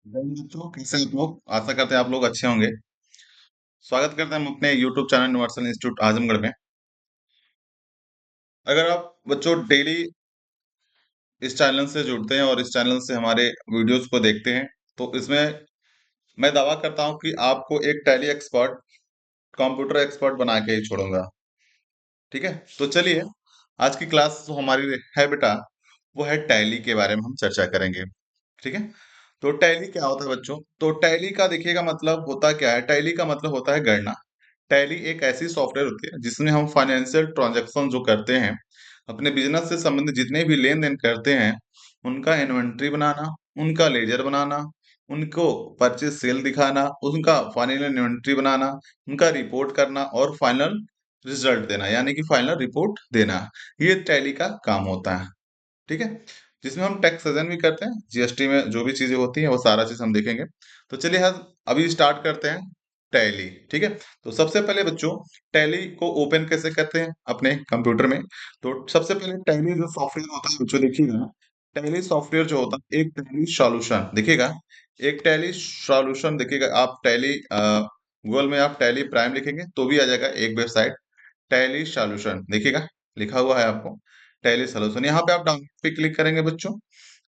बच्चों कैसे हैं आप लोग। आशा करते हैं आप लोग अच्छे होंगे। स्वागत करते हैं हम अपने YouTube channel universal institute Azamgarh में। अगर आप बच्चों डेली इस चैनल से जुड़ते हैं और इस चैनल से हमारे वीडियोस को देखते हैं तो इसमें मैं दावा करता हूं कि आपको एक टैली एक्सपर्ट, कंप्यूटर एक्सपर्ट बना के ही छोड़ूंगा। ठीक है, तो चलिए आज की क्लास जो हमारी है बेटा, वो है टैली के बारे में हम चर्चा करेंगे। ठीक है, तो टैली क्या होता है बच्चों? तो टैली का देखिएगा मतलब होता क्या है। टैली का मतलब होता है गणना। टैली एक ऐसी सॉफ्टवेयर होती है जिसमें हम फाइनेंशियल ट्रांजैक्शन जो करते हैं, अपने बिजनेस से संबंधित जितने भी लेन देन करते हैं, उनका इन्वेंट्री बनाना, उनका लेजर बनाना, उनको परचेज सेल दिखाना, उनका फाइनल इन्वेंट्री बनाना, उनका रिपोर्ट करना और फाइनल रिजल्ट देना, यानी कि फाइनल रिपोर्ट देना। ये टैली का काम होता है। ठीक है, जिसमें हम टैक्स सेजन भी करते हैं, जीएसटी में जो भी चीजें होती हैं वो सारा चीज हम देखेंगे। तो चलिए हम अभी स्टार्ट करते हैं टैली। ठीक है, तो सबसे पहले बच्चों टैली को ओपन कैसे करते हैं अपने कंप्यूटर में। तो सबसे पहले टैली जो सॉफ्टवेयर होता है बच्चों देखिएगा, टैली सॉफ्टवेयर जो होता है एक टैली सॉल्यूशन देखिएगा, एक टैली सॉल्यूशन देखिएगा। आप टैली गूगल में आप टैली प्राइम लिखेंगे तो भी आ जाएगा एक वेबसाइट, टैली सॉल्यूशन देखिएगा, लिखा हुआ है आपको टैली सॉल्यूशन। यहाँ पे आप डाउनलोड पे क्लिक करेंगे बच्चों।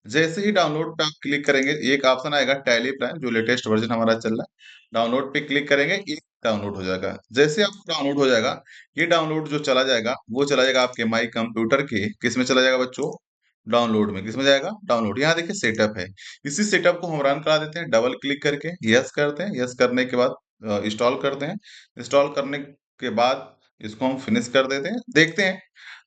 जैसे ही डाउनलोड पे आप क्लिक करेंगे एक ऑप्शन आएगा टैली प्राइम, जो लेटेस्ट वर्जन हमारा चल रहा है। डाउनलोड पे क्लिक करेंगे, ये डाउनलोड हो जाएगा। जैसे आपको डाउनलोड हो जाएगा, ये डाउनलोड जो चला जाएगा वो चला जाएगा आपके माई कंप्यूटर के किस में चला जाएगा बच्चों, डाउनलोड में। किस में जाएगा, डाउनलोड। यहाँ देखिए सेटअप है, इसी सेटअप को हम रन करा देते हैं। डबल क्लिक करके यस करते हैं, यस करने के बाद इंस्टॉल करते हैं। इंस्टॉल करने के बाद इसको हम फिनिश कर देते हैं। देखते हैं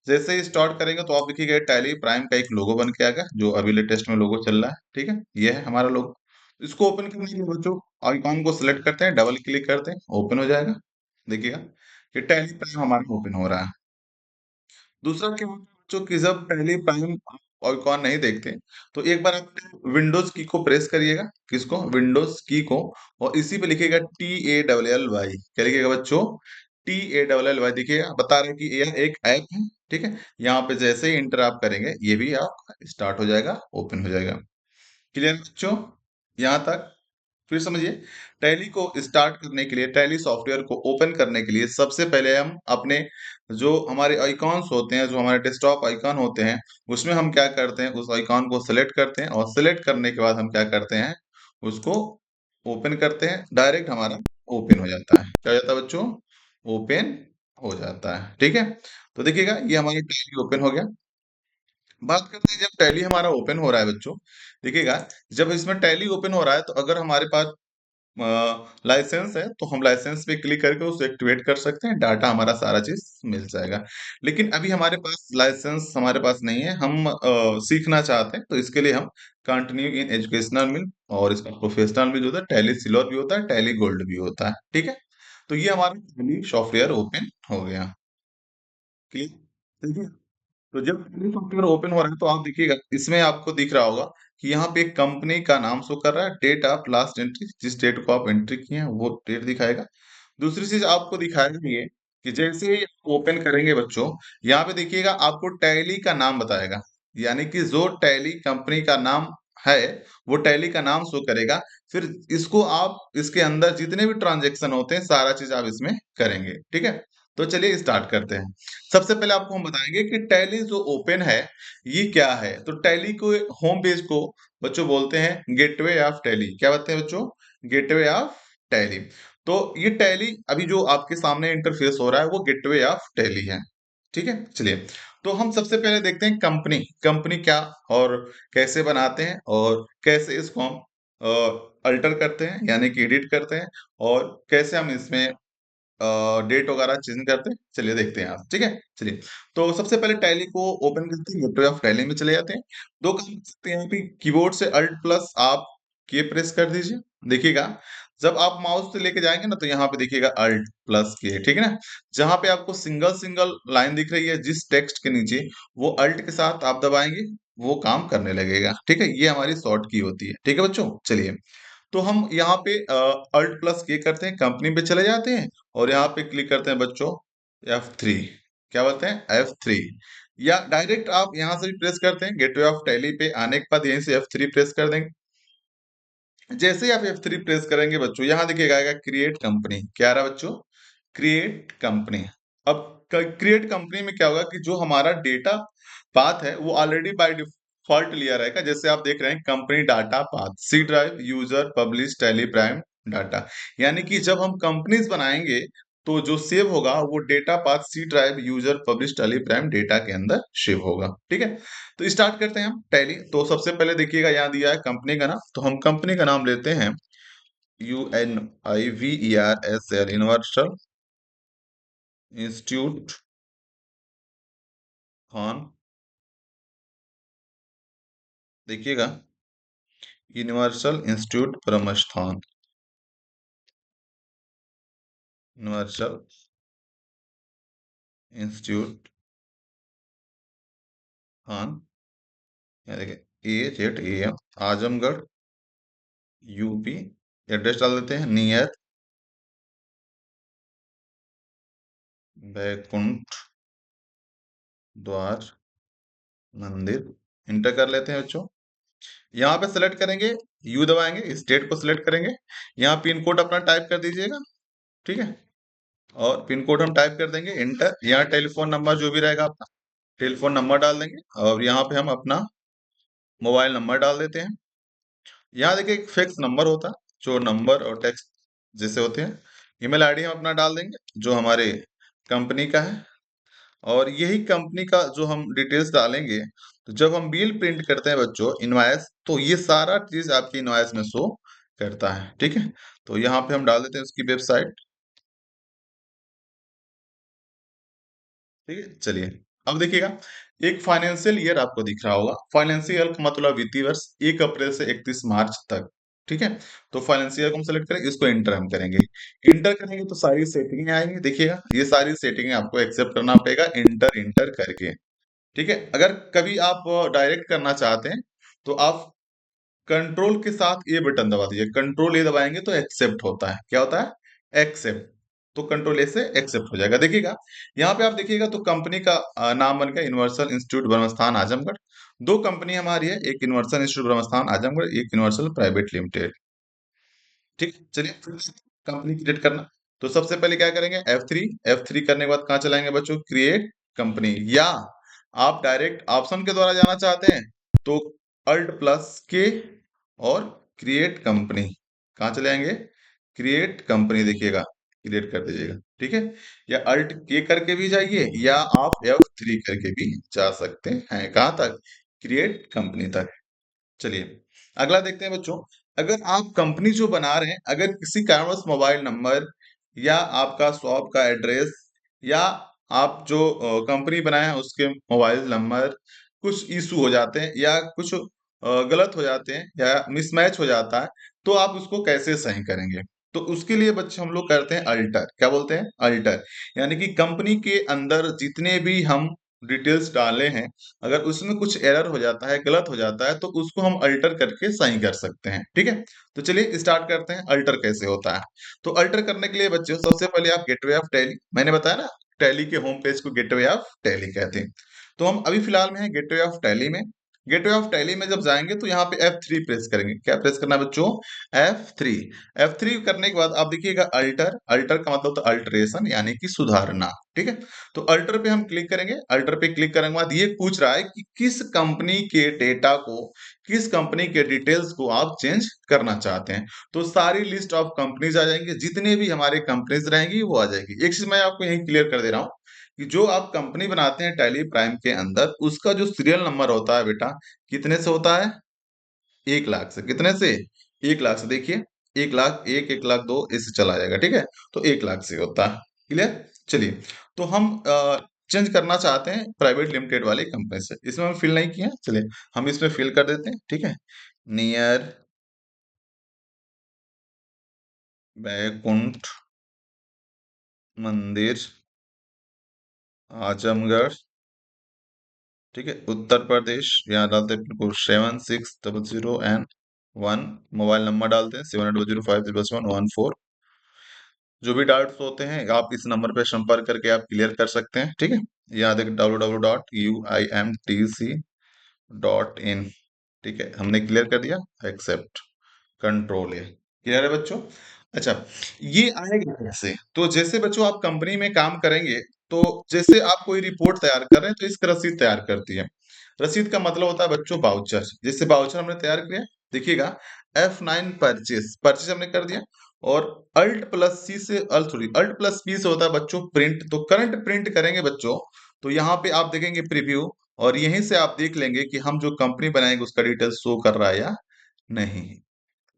जैसे ही स्टार्ट करेंगे तो आप देखिएगा टैली प्राइम का एक लोगो बन के आएगा, जो अभी लेटेस्ट में लोगो चल रहा है। ठीक है, ये है हमारा लोगो। इसको ओपन करने के लिए बच्चों आइकॉन को सिलेक्ट करते हैं, डबल क्लिक करते हैं, ओपन हो जाएगा। देखिएगा ये टैली प्राइम हमारा ओपन हो रहा है। दूसरा क्या होता है बच्चों कि जब टैली प्राइम आइकॉन नहीं देखते तो एक बार आप विंडोज की को प्रेस करिएगा, किसको, विंडोज की को, और इसी पे लिखिएगा TALLY। क्या लिखिएगा बच्चों, TALLY। देखिएगा बता रहे हैं कि यह एक ऐप है। ठीक है, यहाँ पे जैसे ही इंटर आप करेंगे ये भी आप स्टार्ट हो जाएगा, ओपन हो जाएगा। क्लियर बच्चों यहाँ तक? फिर समझिए, टैली को स्टार्ट करने के लिए, टैली सॉफ्टवेयर को ओपन करने के लिए सबसे पहले हम अपने जो हमारे आइकॉन्स होते हैं, जो हमारे डेस्कटॉप आइकॉन होते हैं, उसमें हम क्या करते हैं, उस आइकॉन को सिलेक्ट करते हैं और सिलेक्ट करने के बाद हम क्या करते हैं, उसको ओपन करते हैं। डायरेक्ट हमारा ओपन हो जाता है। क्या हो जाता है बच्चों, ओपन हो जाता है। ठीक है, तो देखिएगा ये हमारा टैली ओपन हो गया। बात करते हैं जब टैली हमारा ओपन हो रहा है बच्चों, देखिएगा जब इसमें टैली ओपन हो रहा है तो अगर हमारे पास लाइसेंस है तो हम लाइसेंस पे क्लिक करके उसे एक्टिवेट कर सकते हैं, डाटा हमारा सारा चीज मिल जाएगा। लेकिन अभी हमारे पास लाइसेंस हमारे पास नहीं है, हम सीखना चाहते हैं, तो इसके लिए हम कंटिन्यू इन एजुकेशनल में, और इसका प्रोफेशनल भी जो होता है टैली सिल्वर भी होता है, टैली गोल्ड भी होता है। ठीक है, तो ये हमारा टैली सॉफ्टवेयर ओपन हो गया। क्लियर? तो जब टैली सॉफ्टवेयर ओपन हो रहा है तो आप देखिएगा इसमें आपको दिख रहा होगा कि यहाँ पे एक कंपनी का नाम शो कर रहा है, डेट ऑफ लास्ट एंट्री, जिस डेट को आप एंट्री किए हैं वो डेट दिखाएगा। दूसरी चीज आपको दिखाएगा ये कि जैसे ही ओपन करेंगे बच्चों, यहाँ पे देखिएगा आपको टैली का नाम बताएगा, यानी कि जो टैली कंपनी का नाम है वो टैली का नाम शो करेगा। फिर इसको आप इसके अंदर जितने भी ट्रांजेक्शन होते हैं सारा चीज आप इसमें करेंगे। ठीक है, तो चलिए स्टार्ट करते हैं। सबसे पहले आपको हम बताएंगे कि टैली जो ओपन है ये क्या है। तो टैली को होम पेज को बच्चों बोलते हैं गेटवे ऑफ टैली। क्या बोलते हैं बच्चों, गेटवे ऑफ टैली। तो ये टैली अभी जो आपके सामने इंटरफेस हो रहा है वो गेटवे ऑफ टैली है। ठीक है, चलिए तो हम सबसे पहले देखते हैं कंपनी, कंपनी क्या और कैसे बनाते हैं और कैसे इसको हम अल्टर करते हैं, यानी कि एडिट करते हैं, और कैसे हम इसमें डेट वगैरह चेंज करते हैं। चलिए देखते हैं आप। ठीक है, चलिए तो सबसे पहले टैली को ओपन करते हैं, गेटवे ऑफ टैली में चले जाते हैं। दो काम कर सकते हैं यहाँ पे, कीबोर्ड से अल्ट प्लस आप के प्रेस कर दीजिए। देखिएगा जब आप माउस से लेके जाएंगे ना तो यहाँ पे देखिएगा अल्ट प्लस के, ठीक है ना। जहां पे आपको सिंगल सिंगल लाइन दिख रही है जिस टेक्स्ट के नीचे, वो अल्ट के साथ आप दबाएंगे, वो काम करने लगेगा। ठीक है, ये हमारी शॉर्ट की होती है। ठीक है बच्चों, चलिए तो हम यहाँ पे अल्ट प्लस के करते हैं, कंपनी पे चले जाते हैं और यहाँ पे क्लिक करते हैं बच्चों F3। क्या बोलते हैं, F3। या डायरेक्ट आप यहाँ से भी प्रेस करते हैं, गेटवे ऑफ टैली पे आने के बाद यहीं से F3 प्रेस कर देंगे। जैसे ही आप F3 प्रेस करेंगे बच्चों, यहां देखिएगा आएगा क्रिएट कंपनी। क्या आ रहा है बच्चों? Create company. अब क्रिएट कंपनी में क्या होगा कि जो हमारा डेटा पाथ है वो ऑलरेडी बाय डिफॉल्ट लिया रहेगा। जैसे आप देख रहे हैं company data path, C drive, user, publish, Tally, prime, data. यानी कि जब हम कंपनीज बनाएंगे तो जो सेव होगा वो data path C drive, user, publish, Tally, prime, data के अंदर सेव होगा। ठीक है, तो स्टार्ट करते हैं हम टैली। तो सबसे पहले देखिएगा यहाँ दिया है कंपनी का नाम, तो हम कंपनी का नाम लेते हैं UNIVERSL, यूनिवर्सल इंस्टीट्यूट ऑन, देखिएगा universal institute Brahmasthan, universal institute on, यहाँ देखिए AZAM, आजमगढ़, यूपी। एड्रेस डाल देते हैं नियर बैकुंठ द्वार मंदिर। इंटर कर लेते हैं बच्चों। यहाँ पे सेलेक्ट करेंगे, यू दबाएंगे, स्टेट को सिलेक्ट करेंगे। यहाँ पिन कोड अपना टाइप कर दीजिएगा। ठीक है, और पिन कोड हम टाइप कर देंगे, इंटर। यहाँ टेलीफोन नंबर जो भी रहेगा आपका, टेलीफोन नंबर डाल देंगे, और यहाँ पे हम अपना मोबाइल नंबर डाल देते हैं। यहाँ देखिए एक फिक्स नंबर होता है, जो नंबर और टेक्स्ट जैसे होते हैं। ईमेल आईडी हम अपना डाल देंगे जो हमारे कंपनी का है, और यही कंपनी का जो हम डिटेल्स डालेंगे। तो जब हम बिल प्रिंट करते हैं बच्चों, इनवॉइस, तो ये सारा चीज आपकी इनवॉइस में शो करता है। ठीक है, तो यहाँ पे हम डाल देते हैं उसकी वेबसाइट। ठीक है, चलिए अब देखिएगा, एक फाइनेंशियल ईयर आपको दिख रहा होगा। फाइनेंशियल का मतलब वित्तीय वर्ष 1 अप्रैल से 31 मार्च तक। ठीक है, तो फाइनेंशियल को हम सेलेक्ट करेंगे, इसको इंटर हम करेंगे। इंटर करेंगे तो सारी सेटिंगें आएंगी, देखिएगा ये सारी सेटिंगें आपको एक्सेप्ट करना पड़ेगा इंटर इंटर करके। ठीक है, अगर कभी आप डायरेक्ट करना चाहते हैं तो आप कंट्रोल के साथ ए बटन दबा दीजिए। कंट्रोल ए दबाएंगे तो एक्सेप्ट होता है। क्या होता है? एक्सेप्ट। तो कंट्रोल ए से एक्सेप्ट हो जाएगा। देखिएगा यहाँ पे आप देखिएगा तो कंपनी का नाम बन गया यूनिवर्सल इंस्टीट्यूट ब्रह्मस्थान आजमगढ़। दो कंपनी हमारी है, एक यूनिवर्सल इंस्टीट्यूट ब्रह्मस्थान आजमगढ़, एक यूनिवर्सल प्राइवेट लिमिटेड। ठीक, चलिए कंपनी क्रिएट करना। तो सबसे पहले क्या करेंगे? F3। F3 करने के बाद कहाँ चलाएंगे बच्चों? Create company. या आप डायरेक्ट ऑप्शन के द्वारा जाना चाहते हैं तो Alt+K और क्रिएट कंपनी। कहाँ चले आएंगे? क्रिएट कंपनी, देखिएगा क्रिएट कर दीजिएगा। ठीक है, या Alt+K करके भी जाइए, या आप F3 करके भी जा सकते हैं। कहाँ तक? क्रिएट कंपनी तक। चलिए अगला देखते हैं बच्चों। अगर आप कंपनी जो बना रहे हैं, अगर किसी कारणवश मोबाइल नंबर या आपका शॉप का एड्रेस, या आप जो कंपनी बनाए हैं उसके मोबाइल नंबर कुछ इशू हो जाते हैं, या कुछ गलत हो जाते हैं, या मिसमैच हो जाता है, तो आप उसको कैसे सही करेंगे? तो उसके लिए बच्चे हम लोग करते हैं अल्टर। क्या बोलते हैं? अल्टर। यानी कि कंपनी के अंदर जितने भी हम डिटेल्स डाले हैं, अगर उसमें कुछ एरर हो जाता है, गलत हो जाता है, तो उसको हम अल्टर करके सही कर सकते हैं। ठीक है, तो चलिए स्टार्ट करते हैं अल्टर कैसे होता है। तो अल्टर करने के लिए बच्चों सबसे पहले आप गेटवे ऑफ टैली, मैंने बताया ना टैली के होम पेज को गेटवे ऑफ टैली कहते हैं। तो हम अभी फिलहाल में है गेटवे ऑफ टैली में। गेटवे ऑफ टैली में जब जाएंगे तो यहाँ पे F3 प्रेस करेंगे। क्या प्रेस करना है बच्चों? F3। F3 करने के बाद आप देखिएगा अल्टर। अल्टर का मतलब तो अल्टरेशन यानी कि सुधारना। ठीक है, तो अल्टर पे हम क्लिक करेंगे। अल्टर पे क्लिक करने के बाद ये पूछ रहा है कि किस कंपनी के डेटा को, किस कंपनी के डिटेल्स को आप चेंज करना चाहते हैं। तो सारी लिस्ट ऑफ कंपनीज आ जाएंगे, जितने भी हमारे कंपनीज रहेंगी वो आ जाएगी। एक चीज मैं आपको यही क्लियर कर दे रहा हूँ कि जो आप कंपनी बनाते हैं टैली प्राइम के अंदर, उसका जो सीरियल नंबर होता है बेटा, कितने से होता है? 1 लाख से। कितने से? 1 लाख से। देखिए 1 लाख एक, 1 लाख 2, इससे चला जाएगा। ठीक है, तो 1 लाख से होता है। क्लियर? चलिए, तो हम चेंज करना चाहते हैं प्राइवेट लिमिटेड वाली कंपनी से। इसमें हम फिल नहीं किए हैं, चलिए हम इसमें फिल कर देते हैं। ठीक है, नियर बैकुंठ मंदिर आजमगढ़। ठीक है, उत्तर प्रदेश। यहाँ डालते हैं pin code 7600 and 1। Mobile number डालते हैं 7800500114। जो भी डाउट्स होते हैं आप इस नंबर पे संपर्क करके आप क्लियर कर सकते हैं। ठीक है, यहाँ देख www.uimtc.in। ठीक है, हमने क्लियर कर दिया, एक्सेप्ट। कंट्रोल ए। क्लियर है बच्चों? अच्छा, ये आएगा कैसे? तो जैसे बच्चों आप कंपनी में काम करेंगे, तो जैसे आप कोई रिपोर्ट तैयार कर रहे हैं तो इसका रसीद तैयार करती है। रसीद का मतलब होता है बच्चों वाउचर। जैसे वाउचर हमने तैयार किया, देखिएगा F9 परचेस, परचेस हमने कर दिया, और अल्ट प्लस सी से अल्ट प्लस पी से होता है बच्चों प्रिंट। तो करंट प्रिंट करेंगे बच्चों, तो यहाँ पे आप देखेंगे प्रीव्यू, और यहीं से आप देख लेंगे कि हम जो कंपनी बनाएंगे उसका डिटेल शो कर रहा है या नहीं।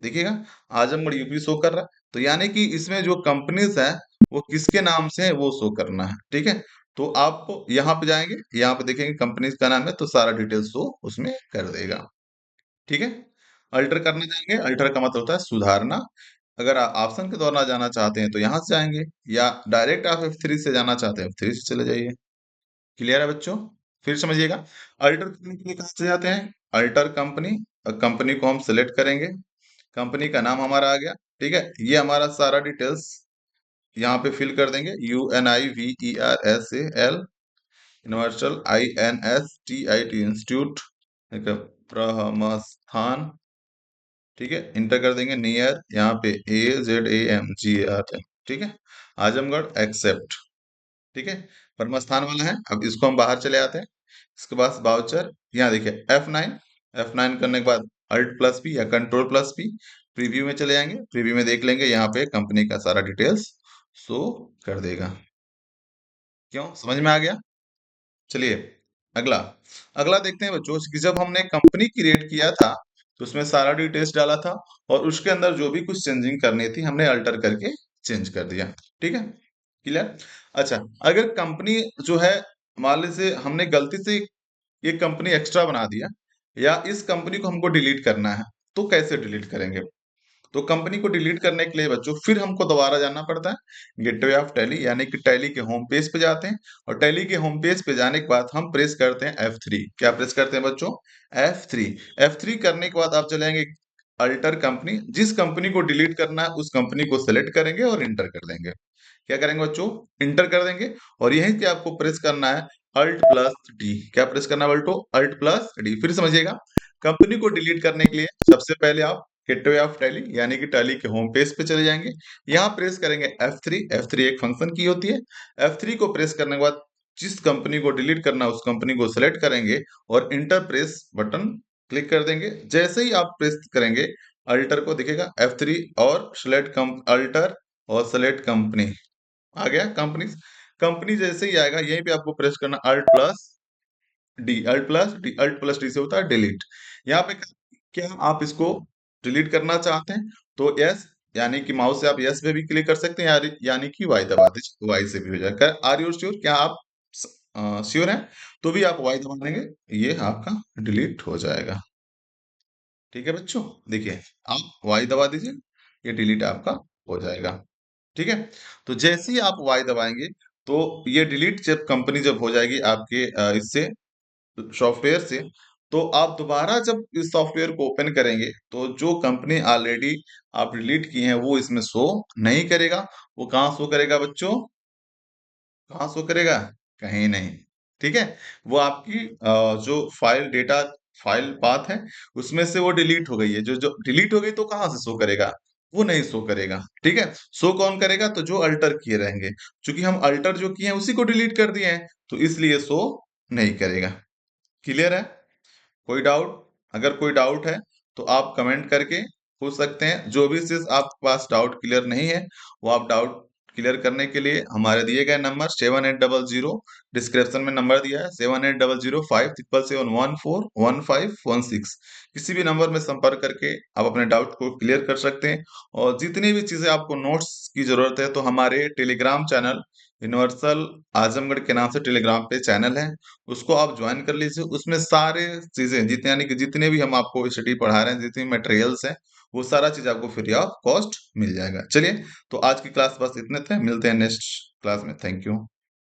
देखिएगा आजमगढ़ यूपी शो कर रहा है, तो यानी कि इसमें जो कंपनीज है वो किसके नाम से है वो शो करना है। ठीक है, तो आप यहाँ पे जाएंगे, यहाँ पे देखेंगे कंपनीज का नाम है, तो सारा डिटेल शो उसमें कर देगा। ठीक है, अल्टर करने जाएंगे, अल्टर का मतलब होता है सुधारना। अगर आप ऑप्शन के द्वारा जाना चाहते हैं तो यहाँ से जाएंगे, या डायरेक्ट आप F3 से जाना चाहते हैं F3 से चले जाइए। क्लियर है बच्चों? फिर समझिएगा, अल्टर करने के लिए कहाँ से जाते हैं, अल्टर कंपनी, कंपनी को हम सिलेक्ट करेंगे, कंपनी का नाम हमारा आ गया। ठीक है, ये हमारा सारा डिटेल्स यहाँ पे फिल कर देंगे, UNIVERSAL यूनिवर्सल INSTIT इंस्टीट्यूट ब्रह्मस्थान। ठीक है, इंटर कर देंगे नियर, यहाँ पे AZAMGR। ठीक है, आजमगढ़ एक्सेप्ट। ठीक है, ब्रह्मस्थान वाला है। अब इसको हम बाहर चले आते हैं, इसके बाद बाउचर, यहाँ देखिए F9, F9 करने के बाद अल्ट प्लस पी या कंट्रोल प्लस पी, प्रीव्यू में चले जाएंगे, प्रीव्यू में देख लेंगे, यहाँ पे कंपनी का सारा डिटेल्स शो कर देगा। क्यों, समझ में आ गया? चलिए अगला, अगला देखते हैं बच्चों कि जब हमने कंपनी क्रिएट किया था तो उसमें सारा डिटेल्स डाला था, और उसके अंदर जो भी कुछ चेंजिंग करनी थी हमने अल्टर करके चेंज कर दिया। ठीक है, क्लियर? अच्छा, अगर कंपनी जो है, मान लीजिए हमने गलती से ये कंपनी एक्स्ट्रा बना दिया, या इस कंपनी को हमको डिलीट करना है, तो कैसे डिलीट करेंगे? तो कंपनी को डिलीट करने के लिए बच्चों फिर हमको दोबारा जाना पड़ता है गेटवे ऑफ टैली, यानी कि टैली के होम पेज पे जाते हैं, और टैली के होम पेज पे जाने के बाद हम प्रेस करते हैं F3। क्या प्रेस करते हैं बच्चों? F3। F3 करने के बाद आप चलेंगे अल्टर कंपनी, जिस कंपनी को डिलीट करना है उस कंपनी को सेलेक्ट करेंगे और इंटर कर देंगे। क्या करेंगे बच्चों? इंटर कर देंगे, और यहीं पे आपको प्रेस करना है अल्ट प्लस डी। क्या प्रेस करना है बल्टो? Alt plus D. फिर समझिएगा, कंपनी को डिलीट करने के लिए सबसे पहले आप गेटवे ऑफ टैली यानी कि टैली के होम पेज पे चले जाएंगे, यहाँ प्रेस करेंगे F3। F3 एक फंक्शन की होती है। F3 को प्रेस करने के बाद जिस कंपनी को डिलीट करना है उस कंपनी को सेलेक्ट करेंगे, और इंटर प्रेस बटन क्लिक कर देंगे। जैसे ही आप प्रेस करेंगे अल्टर को दिखेगा F3, और सेलेक्ट अल्टर और सेलेक्ट कंपनी आ गया। कंपनी, कंपनी जैसे ही आएगा यहीं पे आपको प्रेस करना alt plus D. Alt plus D, alt plus D से होता है डिलीट। यहाँ पे क्या आप इसको डिलीट करना चाहते हैं तो यस, यानी कि माउस से आप यस पे भी क्लिक कर सकते हैं, यानी कि वाई दबा दीजिए, वाई से भी हो जाएगा। Are you sure? क्या आप श्योर हैं? तो भी आप वाई दबा देंगे, ये आपका डिलीट हो जाएगा। ठीक है बच्चों, देखिए आप वाई दबा दीजिए, ये डिलीट आपका हो जाएगा। ठीक है, तो जैसे ही आप वाई दबाएंगे तो ये डिलीट जब कंपनी जब हो जाएगी आपके इससे सॉफ्टवेयर से, तो आप दोबारा जब इस सॉफ्टवेयर को ओपन करेंगे तो जो कंपनी ऑलरेडी आप डिलीट की है वो इसमें शो नहीं करेगा। वो कहाँ शो करेगा बच्चों? कहाँ शो करेगा? कहीं नहीं। ठीक है, वो आपकी जो फाइल डेटा, फाइल पाथ है उसमें से वो डिलीट हो गई है। जो जो डिलीट हो गई तो कहाँ से शो करेगा? वो नहीं शो करेगा। ठीक है, शो कौन करेगा? तो जो अल्टर किए रहेंगे, क्योंकि हम अल्टर जो किए हैं उसी को डिलीट कर दिए हैं, तो इसलिए शो नहीं करेगा। क्लियर है? कोई डाउट? अगर कोई डाउट है तो आप कमेंट करके पूछ सकते हैं। जो भी चीज आपके पास डाउट क्लियर नहीं है, वो आप डाउट क्लियर करने के लिए हमारे दिए गए नंबर 7800, डिस्क्रिप्शन में नंबर दिया है 78005777141516, किसी भी नंबर में संपर्क करके आप अपने डाउट को क्लियर कर सकते हैं। और जितनी भी चीजें आपको नोट्स की जरूरत है तो हमारे टेलीग्राम चैनल यूनिवर्सल आजमगढ़ के नाम से टेलीग्राम पे चैनल है, उसको आप ज्वाइन कर लीजिए। उसमें सारे चीजें जितने, यानी कि जितने भी हम आपको स्टडी पढ़ा रहे हैं, जितनी मटेरियल्स हैं, वो सारा चीज आपको फ्री ऑफ कॉस्ट मिल जाएगा। चलिए, तो आज की क्लास बस इतने थे, मिलते हैं नेक्स्ट क्लास में। Thank you.